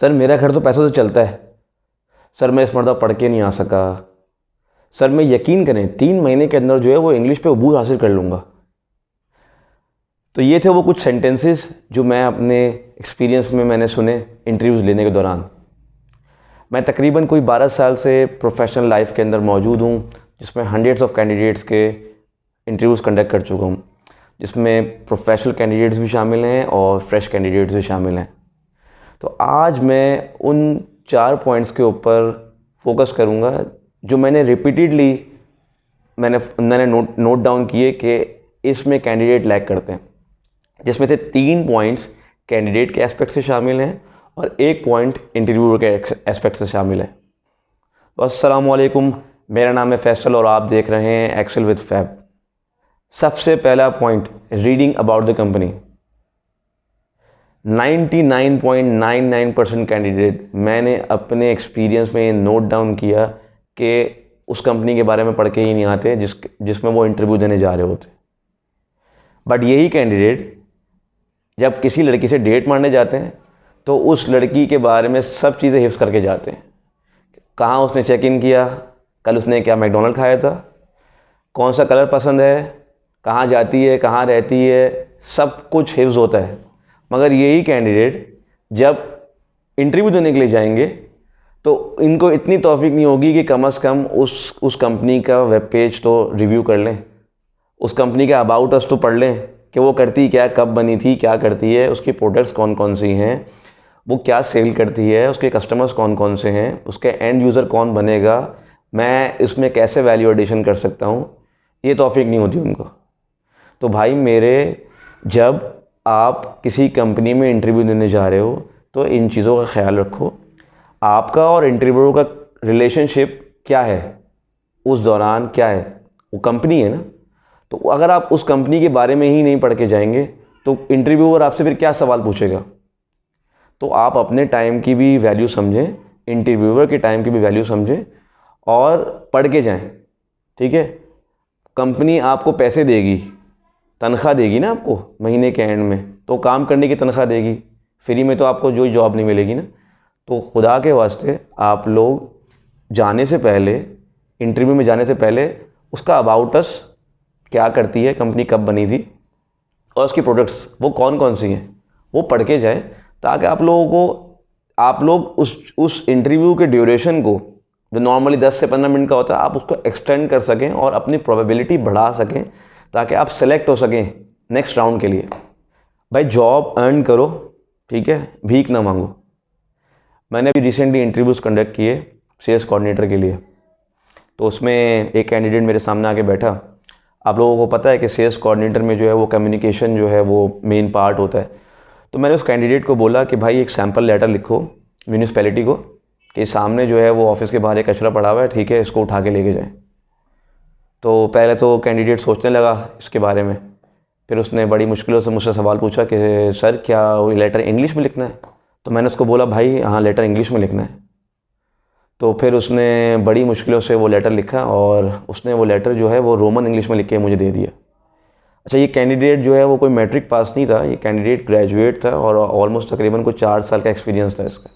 Sir मेरा घर तो पैसों से चलता है। सर मैं इस मरतबा पढ़ के नहीं आ सका। सर मैं यकीन करें 3 महीने के अंदर जो है वो इंग्लिश पे अबूर हासिल कर लूँगा। तो ये थे वो कुछ सेंटेंसेस जो मैं अपने एक्सपीरियंस में मैंने सुने इंटरव्यूज़ लेने के दौरान। मैं तकरीबन कोई 12 साल से प्रोफेशनल लाइफ के अंदर मौजूद हूँ, जिसमें हंड्रेड्स ऑफ कैंडिडेट्स के इंटरव्यूज़ कंडक्ट कर चुका हूँ, जिसमें प्रोफेशनल कैंडिडेट्स भी शामिल हैं और फ्रेश कैंडिडेट्स भी शामिल हैं। तो आज मैं उन 4 पॉइंट्स के ऊपर फोकस करूँगा जो मैंने रिपीटेडली मैंने नोट डाउन किए कि इसमें कैंडिडेट लैग करते हैं, जिसमें से 3 पॉइंट्स कैंडिडेट के एस्पेक्ट से शामिल हैं और 1 पॉइंट इंटरव्यूअर के एस्पेक्ट से शामिल है। तो अस्सलाम वालेकुम, मेरा नाम है फैसल और आप देख रहे हैं एक्सेल विद फैब। सबसे पहला point, reading about the company. 99.99% candidate मैंने अपने एक्सपीरियंस में नोट डाउन किया कि उस कंपनी के बारे में पढ़ के ही नहीं आते जिसमें वो इंटरव्यू देने जा रहे होते। बट यही कैंडिडेट जब किसी लड़की से डेट मारने जाते हैं तो उस लड़की के बारे में सब चीज़ें हिफ्ज़ करके जाते हैं। कहाँ उसने चेक इन किया, कल उसने क्या मैकडोनल्ड खाया था, कौन सा कलर पसंद है, कहाँ जाती है, कहाँ रहती है, सब कुछ हिफ्ज़ होता है। मगर यही कैंडिडेट जब इंटरव्यू देने के लिए जाएंगे तो इनको इतनी तौफीक नहीं होगी कि कम से कम उस कंपनी का वेब पेज तो रिव्यू कर लें, उस कंपनी का अबाउट अस तो पढ़ लें कि वो करती क्या, कब बनी थी, क्या करती है, उसकी प्रोडक्ट्स कौन कौन सी हैं, वो क्या सेल करती है, उसके कस्टमर्स कौन कौन से हैं, उसके एंड यूज़र कौन बनेगा, मैं इसमें कैसे वैल्यू एडिशन कर सकता हूँ, ये तौफीक नहीं होती उनको। तो भाई मेरे, जब आप किसी कंपनी में इंटरव्यू देने जा रहे हो तो इन चीज़ों का ख्याल रखो। आपका और इंटरव्यूअर का रिलेशनशिप क्या है, उस दौरान क्या है, वो कंपनी है ना। तो अगर आप उस कंपनी के बारे में ही नहीं पढ़ के जाएंगे तो इंटरव्यूअर आपसे फिर क्या सवाल पूछेगा। तो आप अपने टाइम की भी वैल्यू समझें, इंटरव्यूअर के टाइम की भी वैल्यू समझें और पढ़ के जाएं, ठीक है। कंपनी आपको पैसे देगी, तनख्वाह देगी ना आपको महीने के एंड में, तो काम करने की तनख्वाह देगी। फ्री में तो आपको जो जॉब नहीं मिलेगी ना। तो खुदा के वास्ते आप लोग जाने से पहले, इंटरव्यू में जाने से पहले उसका अबाउट अस क्या करती है, कंपनी कब बनी थी और उसकी प्रोडक्ट्स वो कौन कौन सी हैं, वो पढ़ के जाएं, ताकि आप लोग उस इंटरव्यू के ड्यूरेशन को, जो नॉर्मली 10 से 15 मिनट का होता है, आप उसको एक्सटेंड कर सकें और अपनी प्रोबेबिलिटी बढ़ा सकें ताकि आप सेलेक्ट हो सकें नेक्स्ट राउंड के लिए। भाई जॉब अर्न करो, ठीक है, भीख ना मांगो। मैंने अभी रिसेंटली इंटरव्यूज़ कंडक्ट किए सेल्स कोऑर्डिनेटर के लिए, तो उसमें एक कैंडिडेट मेरे सामने आके बैठा। आप लोगों को पता है कि सेल्स कोऑर्डिनेटर में जो है वो कम्युनिकेशन जो है वो मेन पार्ट होता है। तो मैंने उस कैंडिडेट को बोला कि भाई एक सैम्पल लेटर लिखो म्यूनिसिपैलिटी को कि सामने जो है वो ऑफिस के बाहर एक कचरा पड़ा हुआ है, ठीक है, इसको उठा के लेके जाएं। तो पहले तो कैंडिडेट सोचने लगा इसके बारे में, फिर उसने बड़ी मुश्किलों से मुझसे सवाल पूछा कि सर क्या वो लेटर इंग्लिश में लिखना है। तो मैंने उसको बोला भाई हाँ, लेटर इंग्लिश में लिखना है। तो फिर उसने बड़ी मुश्किलों से वो लेटर लिखा और उसने वो लेटर जो है वो रोमन इंग्लिश में लिख के मुझे दे दिया। अच्छा, ये कैंडिडेट जो है वो कोई मैट्रिक पास नहीं था, ये कैंडिडेट ग्रेजुएट था और ऑलमोस्ट तकरीबन कोई 4 साल का एक्सपीरियंस था इसका।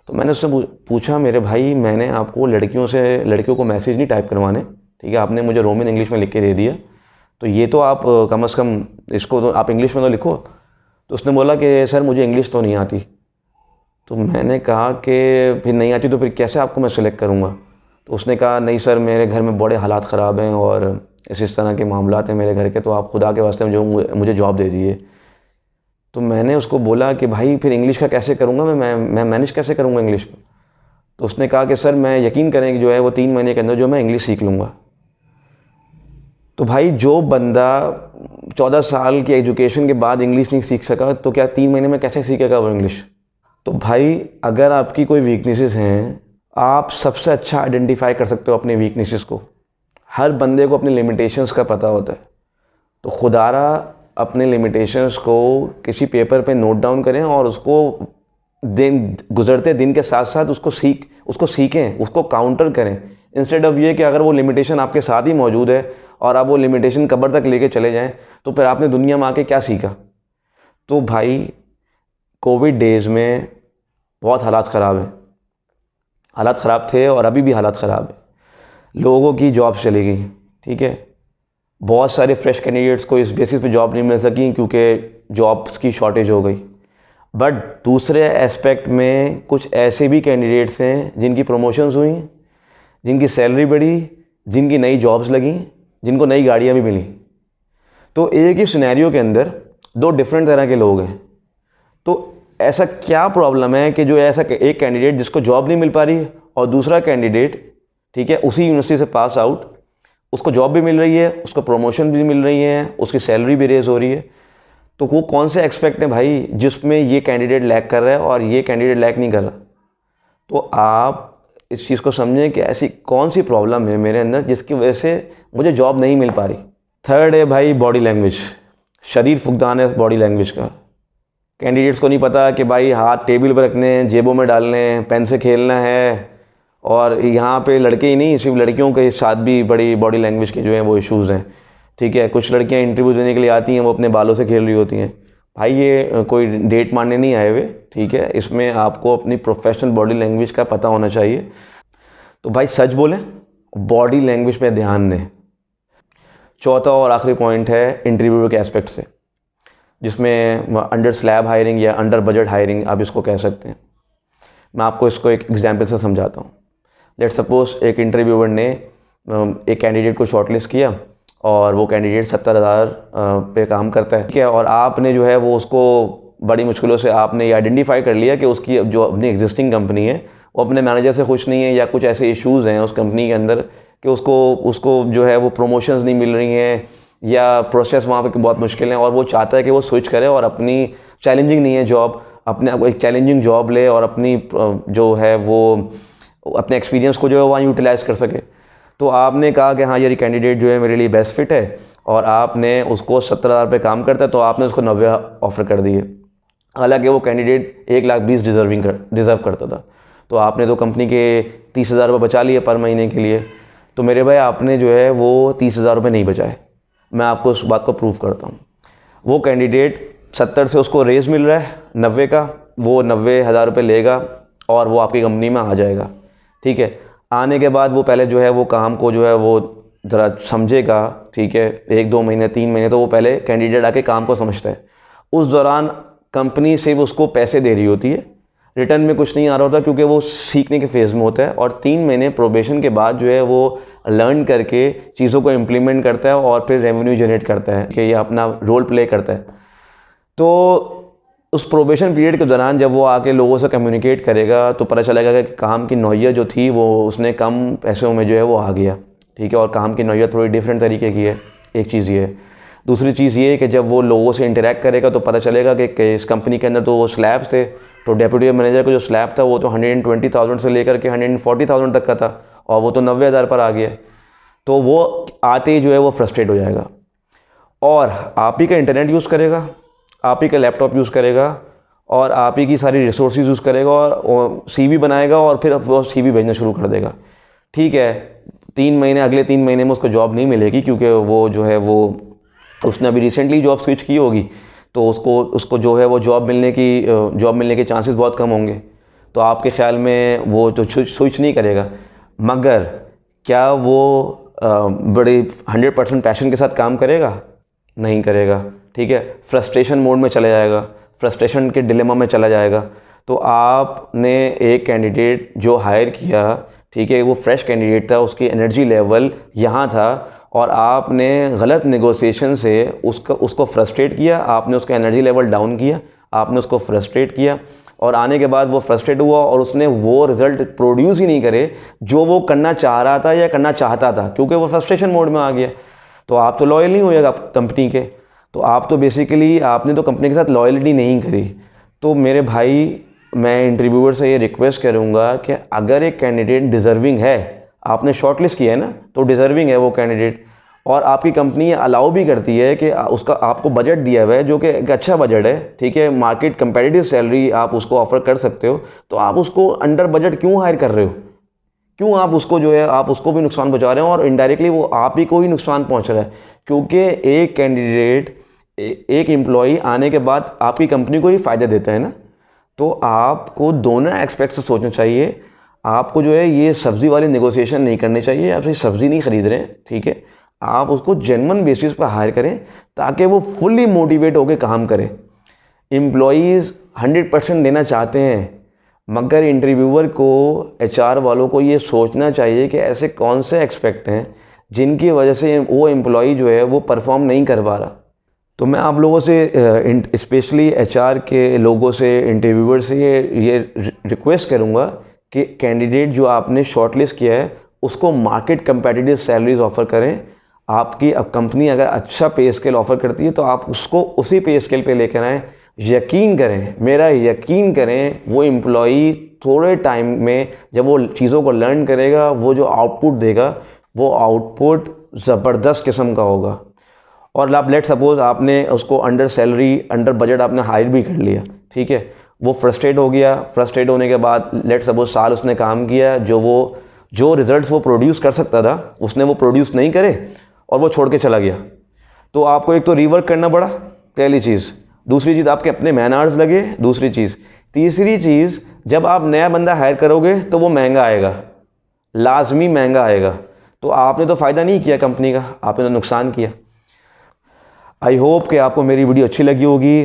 तो मैंने उससे पूछा, मेरे भाई मैंने आपको लड़कियों को मैसेज नहीं टाइप करवाने, ठीक है, आपने मुझे रोमन इंग्लिश में लिख के दे दिया, तो ये तो आप कम से कम इसको तो आप इंग्लिश में तो लिखो। तो उसने बोला कि सर मुझे इंग्लिश तो नहीं आती। तो मैंने कहा कि फिर नहीं आती तो फिर कैसे आपको मैं सिलेक्ट करूँगा। तो उसने कहा नहीं सर, मेरे घर में बड़े हालात ख़राब हैं और इस तरह के मामलात हैं मेरे घर के, तो आप खुदा के वास्ते मुझे जॉब दे दीजिए। तो मैंने उसको बोला कि भाई फिर इंग्लिश का कैसे करूँगा, मैं मैनेज कैसे करूँगा इंग्लिश को। तो उसने कहा कि सर मैं यकीन करें कि जो है वो 3 महीने के अंदर जो मैं इंग्लिश सीख लूँगा। तो भाई जो बंदा 14 साल की एजुकेशन के बाद इंग्लिश नहीं सीख सका तो क्या 3 महीने में कैसे सीखेगा वो इंग्लिश। तो भाई अगर आपकी कोई वीकनेसेस हैं, आप सबसे अच्छा आइडेंटिफाई कर सकते हो अपने वीकनेसेस को। हर बंदे को अपने लिमिटेशंस का पता होता है, तो खुदारा अपने लिमिटेशंस को किसी पेपर पे नोट डाउन करें और उसको गुजरते दिन के साथ साथ उसको सीखें, उसको काउंटर करें, इंस्टेड ऑफ ये कि अगर वो लिमिटेशन आपके साथ ही मौजूद है और आप वो लिमिटेशन कब्र तक लेके चले जाएं तो फिर आपने दुनिया में आके क्या सीखा। तो भाई कोविड डेज़ में बहुत हालात ख़राब हैं, हालात ख़राब थे और अभी भी हालात ख़राब है। लोगों की जॉब चली गई, ठीक है, बहुत सारे फ्रेश कैंडिडेट्स को इस बेसिस पे जॉब नहीं मिल सकी क्योंकि जॉब्स की शॉर्टेज हो गई। बट दूसरे एस्पेक्ट में कुछ ऐसे भी कैंडिडेट्स हैं जिनकी प्रमोशंस हुई, जिनकी सैलरी बढ़ी, जिनकी नई जॉब्स लगी, जिनको नई गाड़ियाँ भी मिली। तो एक ही सिनेरियो के अंदर दो डिफरेंट तरह के लोग हैं। तो ऐसा क्या प्रॉब्लम है कि जो ऐसा एक कैंडिडेट जिसको जॉब नहीं मिल पा रही और दूसरा कैंडिडेट, ठीक है, उसी यूनिवर्सिटी से पास आउट, उसको जॉब भी मिल रही है, उसको प्रमोशन भी मिल रही है, उसकी सैलरी भी रेज हो रही है। तो वो कौन से एक्सपेक्ट है भाई जिसमें ये कैंडिडेट लैग कर रहा है और ये कैंडिडेट लैग नहीं कर रहा? तो आप इस चीज़ को समझें कि ऐसी कौन सी प्रॉब्लम है मेरे अंदर जिसकी वजह से मुझे जॉब नहीं मिल पा रही। थर्ड है भाई बॉडी लैंग्वेज, शदीद फुकदान है बॉडी लैंग्वेज का। कैंडिडेट्स को नहीं पता कि भाई हाथ टेबल पर रखने हैं, जेबों में डालने हैं, पेन से खेलना है। और यहाँ पे लड़के ही नहीं, सिर्फ लड़कियों के साथ भी बड़ी बॉडी लैंग्वेज के जो हैं वो इश्यूज़ हैं, ठीक है। कुछ लड़कियाँ इंटरव्यू देने के लिए आती हैं, वो अपने बालों से खेल रही होती हैं। भाई ये कोई डेट मारने नहीं आए हुए, ठीक है, इसमें आपको अपनी प्रोफेशनल बॉडी लैंग्वेज का पता होना चाहिए। तो भाई सच बोलें, बॉडी लैंग्वेज पे ध्यान दें। चौथा और आखिरी पॉइंट है इंटरव्यू के एस्पेक्ट से, जिसमें अंडर स्लैब हायरिंग या अंडर बजट हायरिंग आप इसको कह सकते हैं। मैं आपको इसको एक एग्जांपल से समझाता हूँ। लेट सपोज एक इंटरव्यूअर ने एक कैंडिडेट को शॉर्टलिस्ट किया और वो कैंडिडेट 70,000 पे काम करता है, ठीक है, और आपने जो है वो उसको बड़ी मुश्किलों से आपने ये आइडेंटिफाई कर लिया कि उसकी जो अपनी एग्जिस्टिंग कंपनी है वो अपने मैनेजर से खुश नहीं है या कुछ ऐसे इश्यूज़ हैं उस कंपनी के अंदर कि उसको जो है वो प्रमोशंस नहीं मिल रही हैं या प्रोसेस वहाँ पे बहुत मुश्किल है, और वो चाहता है कि वो स्विच करे और अपनी चैलेंजिंग नहीं है जॉब, अपने आप एक चैलेंजिंग जॉब ले और अपनी जो है वो अपने एक्सपीरियंस को जो है वहाँ यूटिलाइज़ कर सके। तो आपने कहा कि हाँ यार ये कैंडिडेट जो है मेरे लिए बेस्ट फिट है, और आपने उसको 70,000 पे काम करता है तो आपने उसको 90 ऑफ़र कर दिए। हालांकि वो कैंडिडेट 1,20,000 डिज़र्व करता था। तो आपने तो कंपनी के 30,000 रुपये बचा लिए पर महीने के लिए। तो मेरे भाई आपने जो है वो 30,000 रुपये नहीं बचाए। मैं आपको उस बात को प्रूव करता हूँ। वो कैंडिडेट 70 से उसको रेज मिल रहा है 90 का, वो 90,000 रुपये लेगा और वो आपकी कंपनी में आ जाएगा, ठीक है। आने के बाद वो पहले जो है वो काम को जो है वो ज़रा समझेगा, ठीक है, 1-2 महीने 3 महीने तो वो पहले कैंडिडेट आके काम को समझता है। उस दौरान कंपनी सिर्फ उसको पैसे दे रही होती है, रिटर्न में कुछ नहीं आ रहा होता क्योंकि वो सीखने के फेज़ में होता है। और 3 महीने प्रोबेशन के बाद जो है वो लर्न करके चीज़ों को इम्प्लीमेंट करता है और फिर रेवेन्यू जनरेट करता है कि ये अपना रोल प्ले करता है। तो उस प्रोबेशन पीरियड के दौरान जब वो आके लोगों से कम्युनिकेट करेगा तो पता चलेगा कि काम की नौइयत जो थी वो उसने कम पैसों में जो है वो आ गया, ठीक है, और काम की नौइयत थोड़ी डिफरेंट तरीके की है। एक चीज़ ये है। दूसरी चीज़ ये है कि जब वो लोगों से इंटरेक्ट करेगा तो पता चलेगा कि इस कंपनी के अंदर तो वो स्लैब्स थे, तो डेप्यूटी मैनेजर का जो स्लैब था वो तो 120,000 से लेकर के 140,000 तक का था और वो तो 90,000 पर आ गया। तो वो आते ही जो है वो फ्रस्ट्रेट हो जाएगा और आप ही का इंटरनेट यूज़ करेगा, आप ही का लैपटॉप यूज़ करेगा और आप ही की सारी रिसोर्सेज यूज़ करेगा और CV बनाएगा और फिर वो CV भेजना शुरू कर देगा, ठीक है। 3 महीने, अगले 3 महीने में उसको जॉब नहीं मिलेगी क्योंकि वो जो है वो उसने अभी रिसेंटली जॉब स्विच की होगी, तो उसको जो है वो जॉब मिलने के चांसेस बहुत कम होंगे। तो आपके ख़्याल में वो तो स्विच नहीं करेगा, मगर क्या वो बड़े 100% पैशन के साथ काम करेगा? नहीं करेगा, ठीक है। फ्रस्ट्रेशन मोड में चला जाएगा, फ्रस्ट्रेशन के डिलेमा में चला जाएगा। तो आपने एक कैंडिडेट जो हायर किया, ठीक है, वो फ्रेश कैंडिडेट था, उसकी एनर्जी लेवल यहाँ था और आपने गलत नेगोशिएशन से उसको फ्रस्ट्रेट किया, आपने उसका एनर्जी लेवल डाउन किया, आपने उसको फ्रस्ट्रेट किया और आने के बाद वो फ्रस्ट्रेट हुआ और उसने वो रिज़ल्ट प्रोड्यूस ही नहीं करे जो वो करना चाह रहा था या करना चाहता था, क्योंकि वो फ्रस्ट्रेशन मोड में आ गया। तो आप तो लॉयल नहीं होएगा कंपनी के, तो आप तो बेसिकली आपने तो कंपनी के साथ लॉयल्टी नहीं करी। तो मेरे भाई, मैं इंटरव्यूअर से ये रिक्वेस्ट करूँगा कि अगर एक कैंडिडेट डिज़र्विंग है, आपने शॉर्टलिस्ट किया है ना, तो डिज़र्विंग है वो कैंडिडेट और आपकी कंपनी अलाउ भी करती है कि उसका आपको बजट दिया हुआ है जो कि एक अच्छा बजट है, ठीक है, मार्केट कंपेटिटिव सैलरी आप उसको ऑफ़र कर सकते हो, तो आप उसको अंडर बजट क्यों हायर कर रहे हो? क्यों आप उसको जो है आप उसको भी नुकसान पहुंचा रहे हो और इनडायरेक्टली वो आप ही को ही नुकसान पहुंच रहा है, क्योंकि एक कैंडिडेट, एक एम्प्लॉई आने के बाद आपकी कंपनी को ही फ़ायदा देता है ना। तो आपको दोनों एस्पेक्ट से सोचना चाहिए। आपको जो है ये सब्ज़ी वाली नेगोशिएशन नहीं करनी चाहिए, आप सब्ज़ी नहीं ख़रीद रहे हैं, ठीक है, आप उसको जेन्युइन बेसिस पर हायर करें ताकि वो फुल्ली मोटिवेट होकर काम करें। एम्प्लॉयज़ 100% देना चाहते हैं, मगर इंटरव्यूअर को, HR वालों को ये सोचना चाहिए कि ऐसे कौन से एस्पेक्ट हैं जिनकी वजह से वो एम्प्लॉई जो है वो परफॉर्म नहीं कर पा रहा। तो मैं आप लोगों से स्पेशली HR के लोगों से, इंटरव्यूअर से ये रिक्वेस्ट करूँगा कि कैंडिडेट जो आपने शॉर्टलिस्ट किया है उसको मार्केट कंपेटिटिव सैलरीज ऑफ़र करें। आपकी अब कंपनी अगर अच्छा पे स्केल ऑफ़र करती है तो आप उसको उसी पे स्केल पे लेकर आएँ। यकीन करें, मेरा यकीन करें, वो एम्प्लॉई थोड़े टाइम में जब वो चीज़ों को लर्न करेगा, वो जो आउटपुट देगा वो आउटपुट ज़बरदस्त किस्म का होगा। और आप लेट सपोज़ आपने उसको अंडर सैलरी, अंडर बजट आपने हायर भी कर लिया, ठीक है, वो फ्रस्ट्रेट हो गया। फ्रस्ट्रेट होने के बाद लेट सपोज साल उसने काम किया, जो रिजल्ट्स वो प्रोड्यूस कर सकता था उसने वो प्रोड्यूस नहीं करे और वो छोड़ के चला गया। तो आपको एक तो रीवर्क करना पड़ा, पहली चीज़। दूसरी चीज़ आपके अपने मैन आवर्स लगे, दूसरी चीज़। तीसरी चीज़, जब आप नया बंदा हायर करोगे तो वो महंगा आएगा, लाजमी महंगा आएगा। तो आपने तो फ़ायदा नहीं किया कंपनी का, आपने तो नुकसान किया। आई होप कि आपको मेरी वीडियो अच्छी लगी होगी।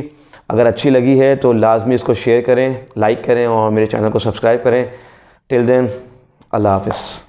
अगर अच्छी लगी है तो लाजमी इसको शेयर करें, लाइक करें और मेरे चैनल को सब्सक्राइब करें। टिल देन, अल्लाह हाफ़िज़।